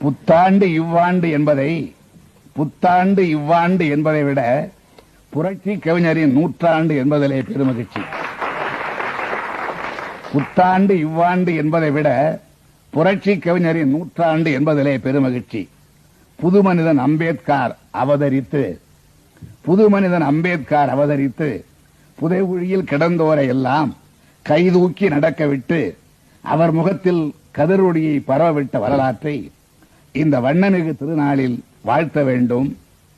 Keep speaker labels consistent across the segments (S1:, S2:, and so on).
S1: புத்தாண்டு இவ்வாண்டு என்பதை விட புரட்சி கவிஞரின் நூற்றாண்டு என்பதிலே பெருமகிழ்ச்சி. புத்தாண்டு இவ்வாண்டு என்பதை விட புரட்சி கவிஞரின் நூற்றாண்டு என்பதிலே பெருமகிழ்ச்சி. புதுமனிதன் அம்பேத்கர் அவதரித்து புதைகுழியில் கிடந்தோரை எல்லாம் கைதூக்கி நடக்கவிட்டு அவர் முகத்தில் கதிரொளியை பரவவிட்ட வரலாற்றை இந்த வண்ணமிகு திருநாளில் வாழ்த்த வேண்டும்,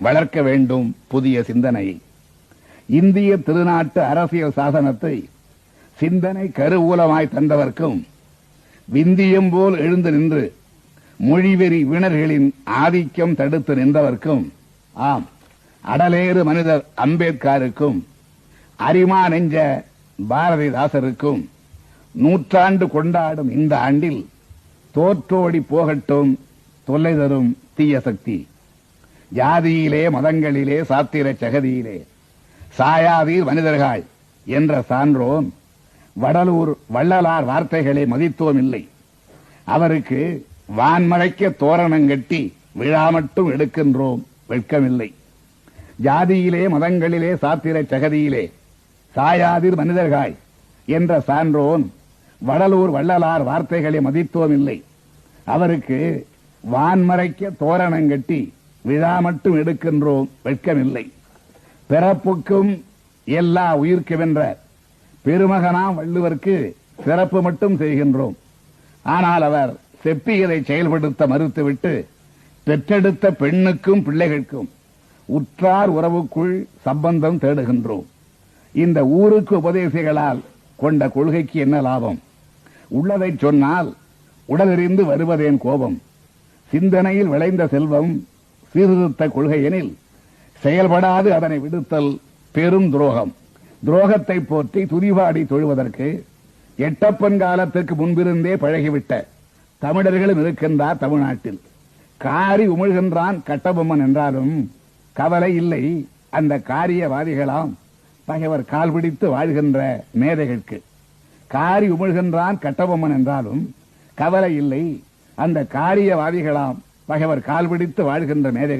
S1: வளர்க்க வேண்டும் புதிய சிந்தனையை. இந்திய திருநாட்டு அரசியல் சாசனத்தை சிந்தனை கருவூலமாய் தந்தவர்க்கும், விந்தியம் போல் எழுந்து நின்று மொழிவெறி வீணர்களின் ஆதிக்கம் தடுத்து நின்றவர்க்கும், ஆம் அடலேறு மனிதர் அம்பேத்கருக்கும், அரிமா நெஞ்ச பாரதிதாசருக்கும் நூற்றாண்டு கொண்டாடும் இந்த ஆண்டில் தோற்றோடி போகட்டும் தொல்லை தரும் தீய சக்தி. ஜாதியிலே மதங்களிலே சாத்திர சகதியிலே சாயாதீர் மனிதர்கள் என்ற சான்றோன் வடலூர் வள்ளலார் வார்த்தைகளை மதித்தோம் இல்லை. அவருக்கு வான்மழைக்க தோரணம் கட்டி விழா மட்டும் எடுக்கின்றோம் வெட்கமில்லை. ஜாதியிலே மதங்களிலே சாத்திர சகதியிலே சாயாதீர் மனிதர்கள் என்ற சான்றோன் வடலூர் வள்ளலார் வார்த்தைகளை மதித்தோம் இல்லை. அவருக்கு வான்மறைக்க தோரணம் கட்டி விழா மட்டும் எடுக்கின்றோம் வெட்கமில்லை. பிறப்புக்கும் எல்லா உயிர்க்கு வென்ற பெருமகனாம் வள்ளுவருக்கு சிறப்பு மட்டும் செய்கின்றோம். ஆனால் அவர் செப்பியதை செயல்படுத்த மறுத்துவிட்டு பெற்றெடுத்த பெண்ணுக்கும் பிள்ளைகளுக்கும் உற்றார் உறவுக்குள் சம்பந்தம் தேடுகின்றோம். இந்த ஊருக்கு உபதேசிகளால் கொண்ட கொள்கைக்கு என்ன லாபம்? உள்ளதை சொன்னால் உடலெறிந்து வருவதேன் கோபம்? சிந்தனையில் விளைந்த செல்வம் சீர்திருத்த கொள்கையெனில் செயல்படாது அதனை விடுத்தல் பெரும் துரோகம். துரோகத்தை போற்றி துதிபாடி தொழுவதற்கு எட்டப்பன் காலத்திற்கு முன்பிருந்தே பழகிவிட்ட தமிழர்களும் இருக்கின்றார் தமிழ்நாட்டில். காரி உமிழ்கின்றான் கட்டபொம்மன் என்றாலும் கவலை இல்லை அந்த காரியவாதிகளாம் பகைவர் கால் பிடித்து வாழ்கின்ற மேதைகளுக்கு. காரி உமிழ்கின்றான் கட்டபொம்மன் என்றாலும் கவலை இல்லை அந்த காரியவாதிகளாம் பகைவர் கால் பிடித்து வாழ்கின்ற மேதைகள்.